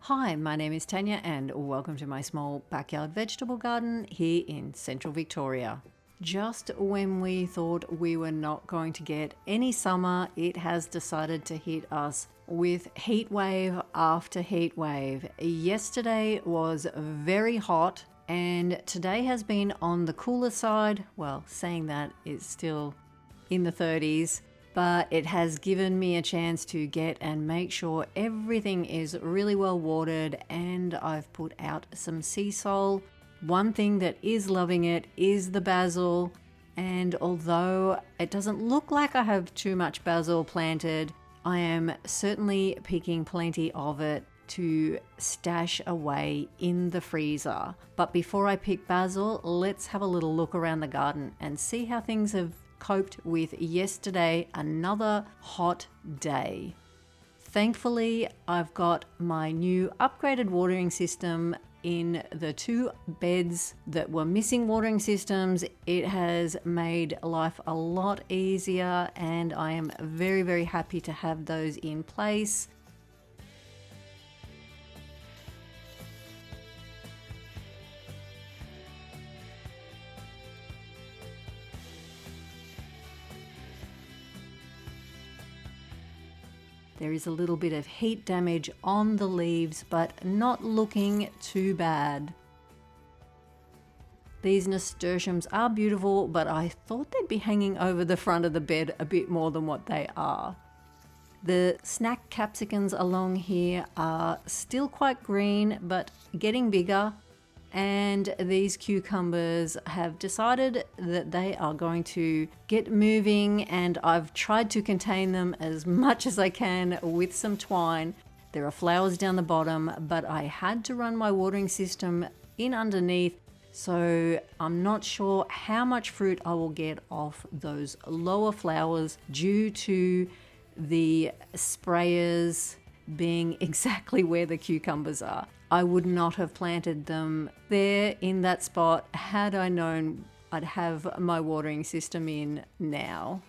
Hi, my name is Tanya and welcome to my small backyard vegetable garden here in central Victoria. Just when we thought we were not going to get any summer, it has decided to hit us with heat wave after heat wave. Yesterday was very hot and today has been on the cooler side. Well, saying that, it's still in the 30s. But it has given me a chance to get and make sure everything is really well watered, and I've put out some Seasol. One thing that is loving it is the basil, and although it doesn't look like I have too much basil planted, I am certainly picking plenty of it to stash away in the freezer. But before I pick basil, let's have a little look around the garden and see how things have coped with yesterday, another hot day. Thankfully, I've got my new upgraded watering system in the two beds that were missing watering systems. It has made life a lot easier and I am very, very happy to have those in place. There is a little bit of heat damage on the leaves, but not looking too bad. These nasturtiums are beautiful, but I thought they'd be hanging over the front of the bed a bit more than what they are. The snack capsicums along here are still quite green, but getting bigger. And these cucumbers have decided that they are going to get moving, and I've tried to contain them as much as I can with some twine. There are flowers down the bottom, but I had to run my watering system in underneath, so I'm not sure how much fruit I will get off those lower flowers due to the sprayers being exactly where the cucumbers are. I would not have planted them there in that spot had I known I'd have my watering system in now.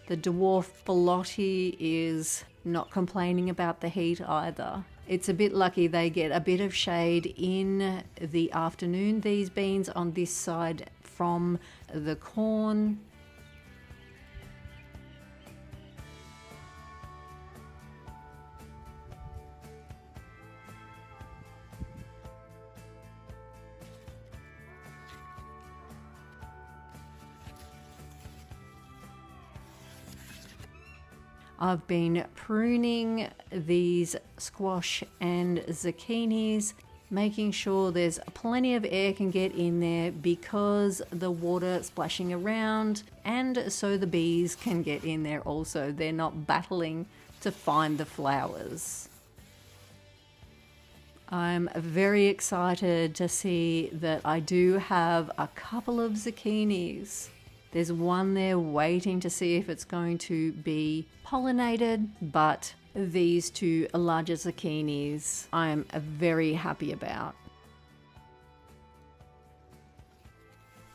The dwarf Belotti is not complaining about the heat either. It's a bit lucky they get a bit of shade in the afternoon, these beans on this side from the corn. I've been pruning these squash and zucchinis, making sure there's plenty of air can get in there because the water splashing around, and so the bees can get in there also. They're not battling to find the flowers. I'm very excited to see that I do have a couple of zucchinis. There's one there waiting to see if it's going to be pollinated, but these two larger zucchinis I'm very happy about.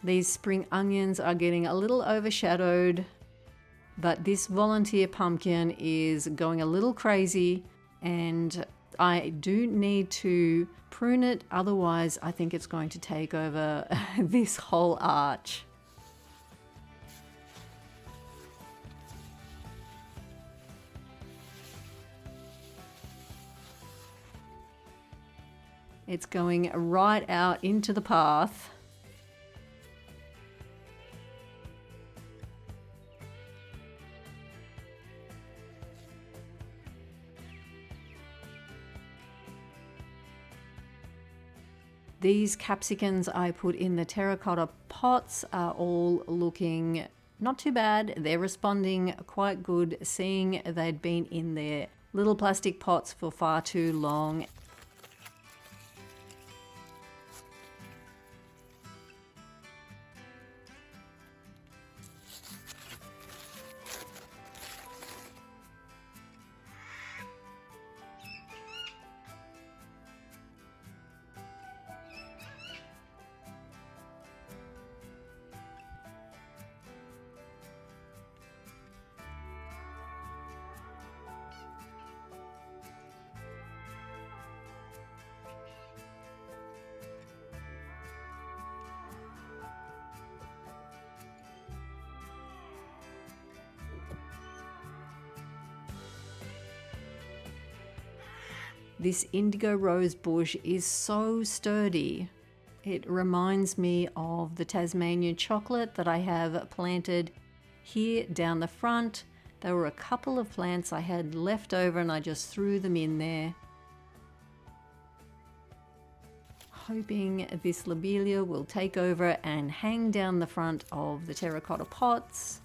These spring onions are getting a little overshadowed, but this volunteer pumpkin is going a little crazy and I do need to prune it, otherwise I think it's going to take over this whole arch. It's going right out into the path. These capsicums I put in the terracotta pots are all looking not too bad. They're responding quite good, seeing they'd been in their little plastic pots for far too long. This indigo rose bush is so sturdy. It reminds me of the Tasmanian chocolate that I have planted here down the front. There were a couple of plants I had left over and I just threw them in there, hoping this lobelia will take over and hang down the front of the terracotta pots.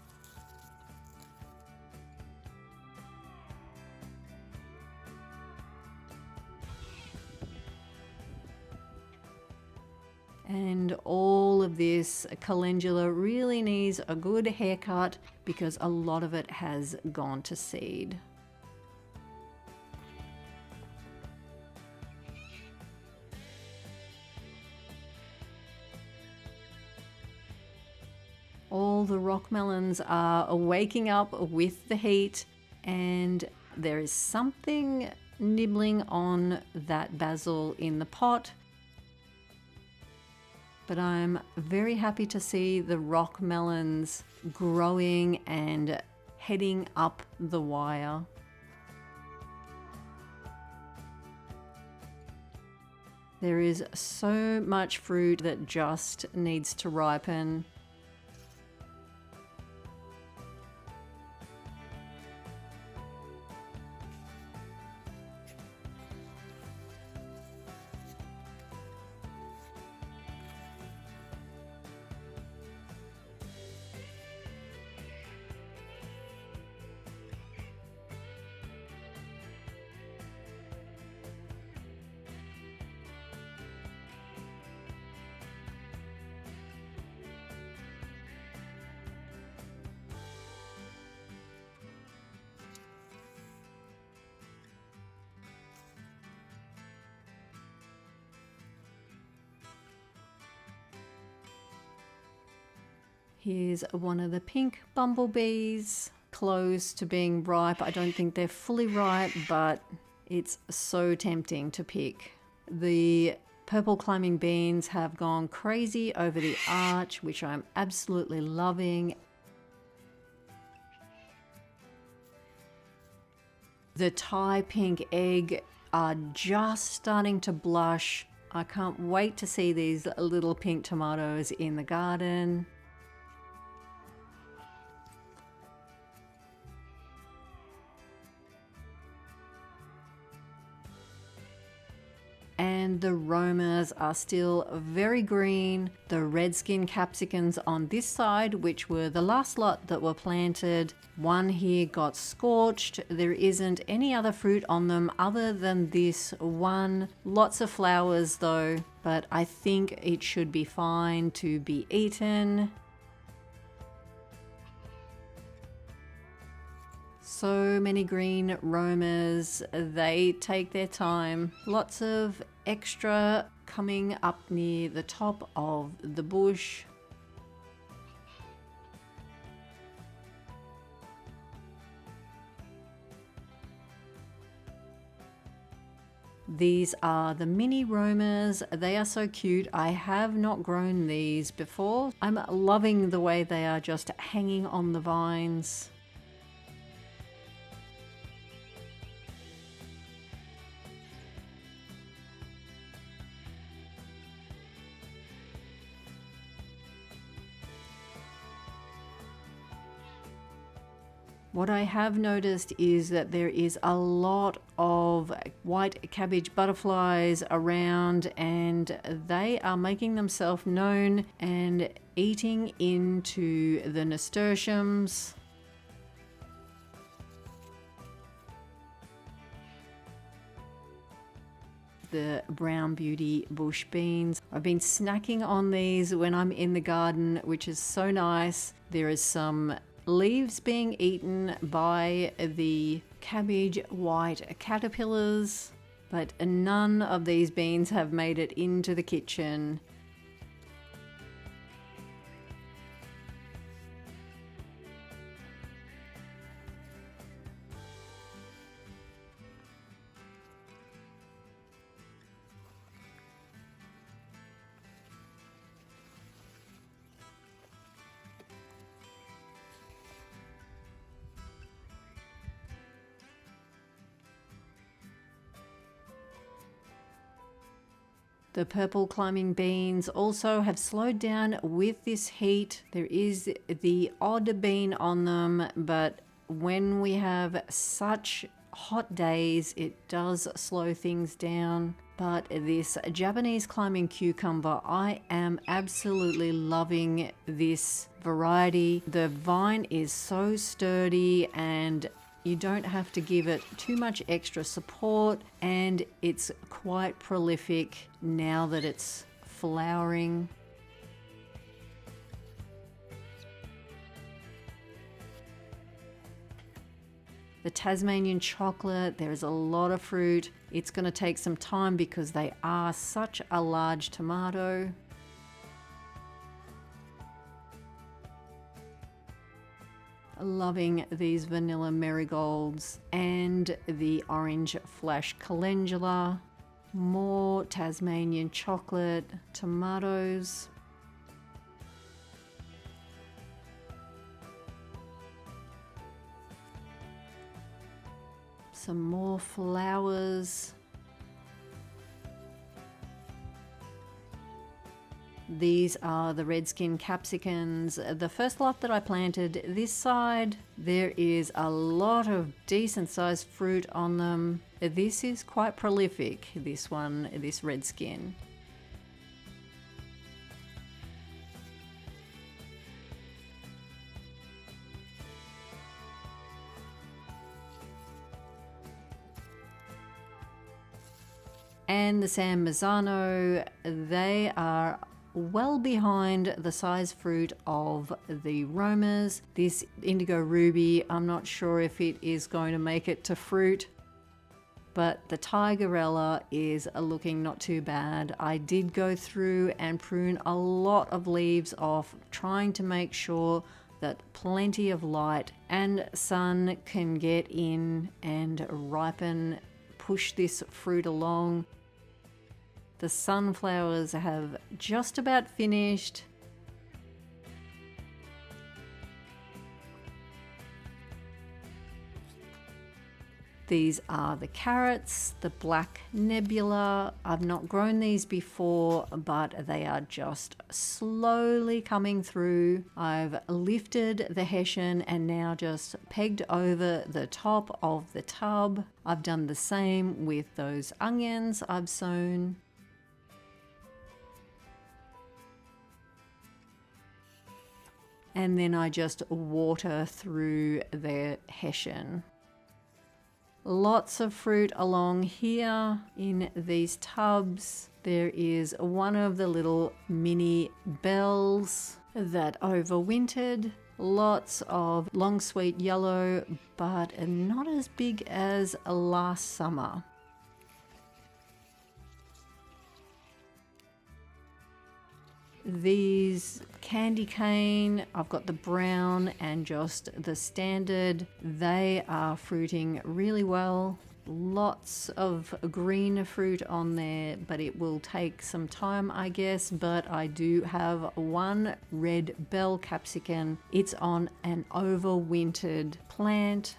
And all of this calendula really needs a good haircut because a lot of it has gone to seed. All the rock melons are waking up with the heat, and there is something nibbling on that basil in the pot. But I'm very happy to see the rock melons growing and heading up the wire. There is so much fruit that just needs to ripen. Here's one of the pink bumblebees, close to being ripe. I don't think they're fully ripe, but it's so tempting to pick. The purple climbing beans have gone crazy over the arch, which I'm absolutely loving. The Thai pink egg are just starting to blush. I can't wait to see these little pink tomatoes in the garden. And the romas are still very green. The red skin capsicums on this side, which were the last lot that were planted, one here got scorched. There isn't any other fruit on them other than this one. Lots of flowers though, but I think it should be fine to be eaten. So many green romas, they take their time. Lots of extra coming up near the top of the bush. These are the mini romas. They are so cute. I have not grown these before. I'm loving the way they are just hanging on the vines. What I have noticed is that there is a lot of white cabbage butterflies around, and they are making themselves known and eating into the nasturtiums. The brown beauty bush beans. I've been snacking on these when I'm in the garden, which is so nice. There is some leaves being eaten by the cabbage white caterpillars, but none of these beans have made it into the kitchen. The purple climbing beans also have slowed down with this heat. There is the odd bean on them, but when we have such hot days, it does slow things down. But this Japanese climbing cucumber, I am absolutely loving this variety. The vine is so sturdy and you don't have to give it too much extra support, and it's quite prolific now that it's flowering. The Tasmanian chocolate, there is a lot of fruit. It's going to take some time because they are such a large tomato. Loving these vanilla marigolds and the orange flash calendula. More Tasmanian chocolate, tomatoes. Some more flowers. These are the red skin capsicums, the first lot that I planted this side. There is a lot of decent sized fruit on them. This is quite prolific, this one, this red skin. And the San Marzano, they are well behind the size fruit of the Romas. This indigo ruby, I'm not sure if it is going to make it to fruit, but the Tigerella is looking not too bad. I did go through and prune a lot of leaves off, trying to make sure that plenty of light and sun can get in and ripen, push this fruit along. The sunflowers have just about finished. These are the carrots, the black nebula. I've not grown these before, but they are just slowly coming through. I've lifted the hessian and now just pegged over the top of the tub. I've done the same with those onions I've sown. And then I just water through the hessian. Lots of fruit along here in these tubs. There is one of the little mini bells that overwintered. Lots of long sweet yellow, but not as big as last summer. These candy cane, I've got the brown and just the standard. They are fruiting really well. Lots of green fruit on there, but it will take some time, I guess. But I do have one red bell capsicum. It's on an overwintered plant.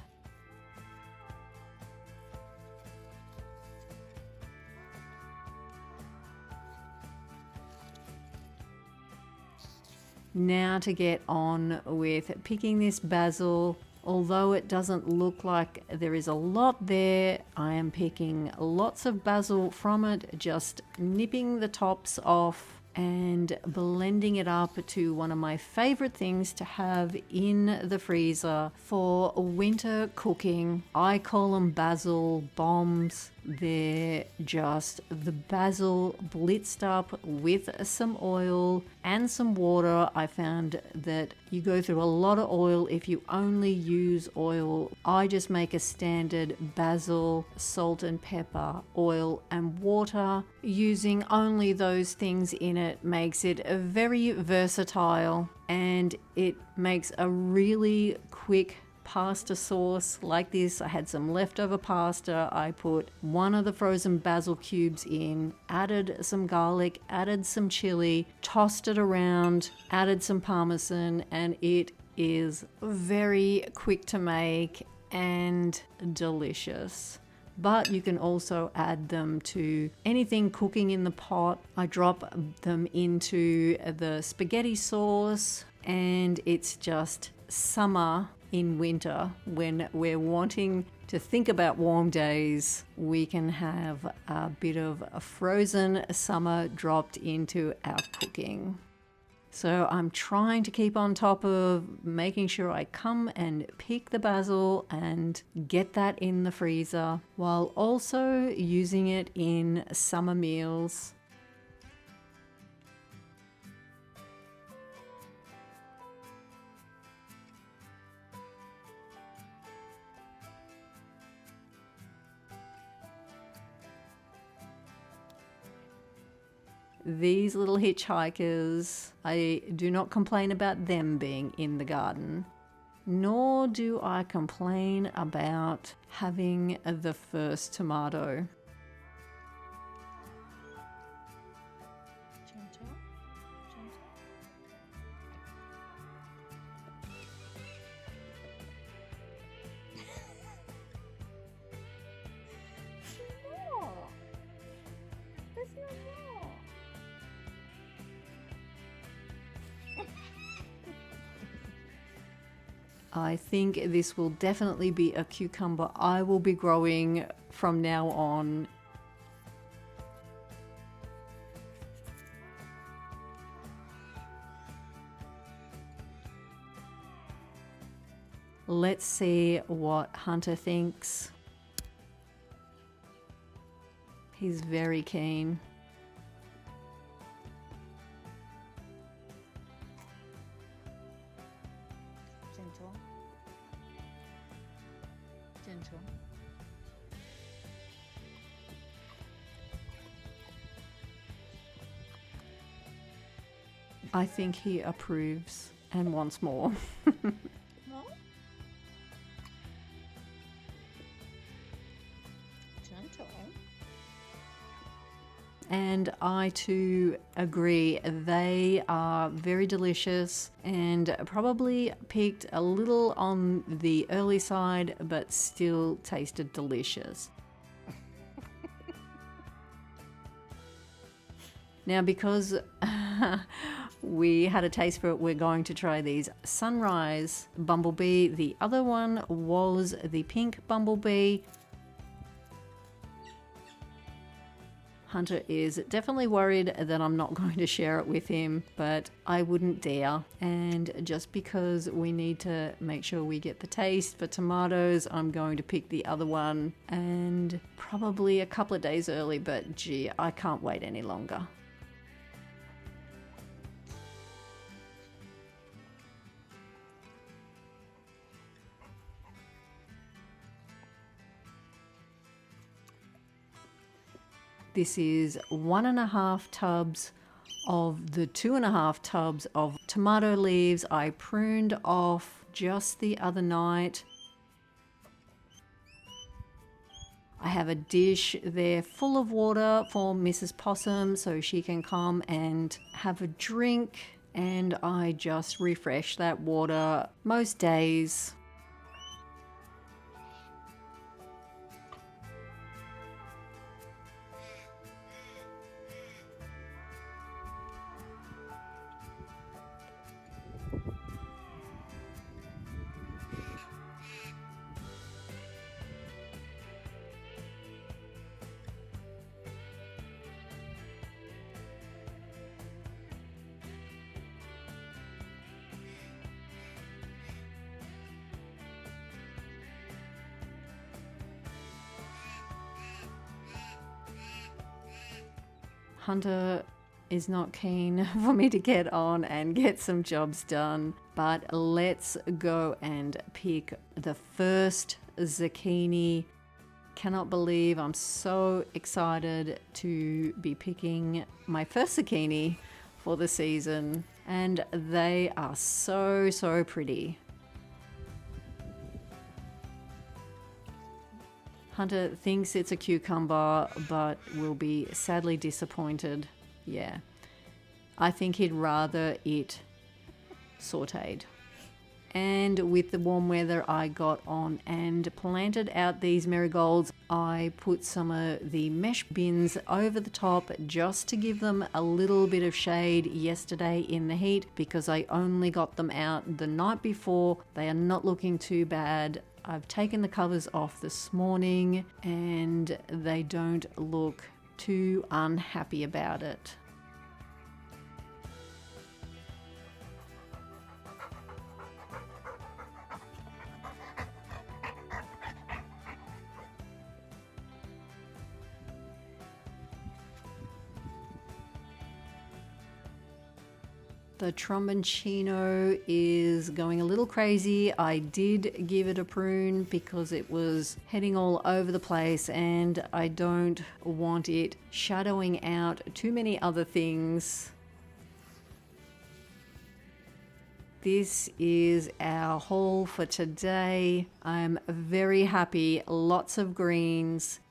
Now to get on with picking this basil. Although it doesn't look like there is a lot there, I am picking lots of basil from it, just nipping the tops off and blending it up to one of my favorite things to have in the freezer for winter cooking. I call them basil bombs. They're just the basil blitzed up with some oil and some water. I found that you go through a lot of oil if you only use oil. I just make a standard basil, salt and pepper, oil and water. Using only those things in it makes it very versatile, and it makes a really quick pasta sauce like this. I had some leftover pasta. I put one of the frozen basil cubes in, added some garlic, added some chili, tossed it around, added some parmesan, and it is very quick to make and delicious. But you can also add them to anything cooking in the pot. I drop them into the spaghetti sauce, and it's just summer in winter. When we're wanting to think about warm days, we can have a bit of a frozen summer dropped into our cooking. So I'm trying to keep on top of making sure I come and pick the basil and get that in the freezer, while also using it in summer meals. These little hitchhikers, I do not complain about them being in the garden, nor do I complain about having the first tomato. I think this will definitely be a cucumber I will be growing from now on. Let's see what Hunter thinks. He's very keen. Gentle. I think he approves and wants more. Gentle. And I too agree. They are very delicious and probably picked a little on the early side, but still tasted delicious. Now, because we had a taste for it, we're going to try these sunrise bumblebee. The other one was the pink bumblebee. Hunter is definitely worried that I'm not going to share it with him, but I wouldn't dare. And just because we need to make sure we get the taste for tomatoes, I'm going to pick the other one, and probably a couple of days early, but gee, I can't wait any longer. This is 1.5 tubs of the 2.5 tubs of tomato leaves I pruned off just the other night. I have a dish there full of water for Mrs. Possum so she can come and have a drink, and I just refresh that water most days. Hunter is not keen for me to get on and get some jobs done, but let's go and pick the first zucchini. Cannot believe I'm so excited to be picking my first zucchini for the season, and they are so pretty. Hunter thinks it's a cucumber, but will be sadly disappointed. Yeah, I think he'd rather it sauteed. And with the warm weather, I got on and planted out these marigolds. I put some of the mesh bins over the top just to give them a little bit of shade yesterday in the heat, because I only got them out the night before. They are not looking too bad. I've taken the covers off this morning and they don't look too unhappy about it. The tromboncino is going a little crazy. I did give it a prune because it was heading all over the place and I don't want it shadowing out too many other things. This is our haul for today. I'm very happy. Lots of greens.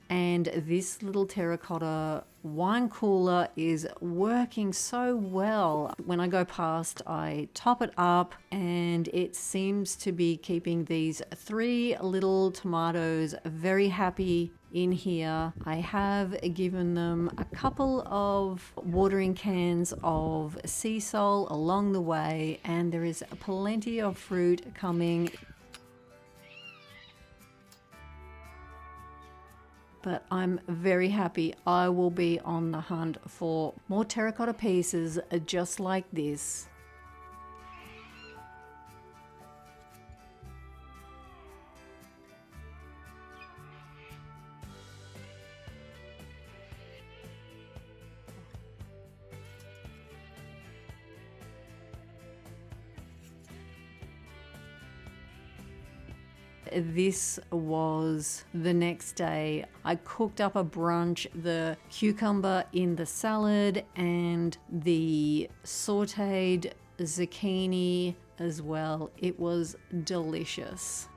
And this little terracotta wine cooler is working so well. When I go past, I top it up and it seems to be keeping these 3 little tomatoes very happy in here. I have given them a couple of watering cans of Seasol along the way, and there is plenty of fruit coming. But I'm very happy. I will be on the hunt for more terracotta pieces just like this. This was the next day. I cooked up a brunch, the cucumber in the salad and the sauteed zucchini as well. It was delicious.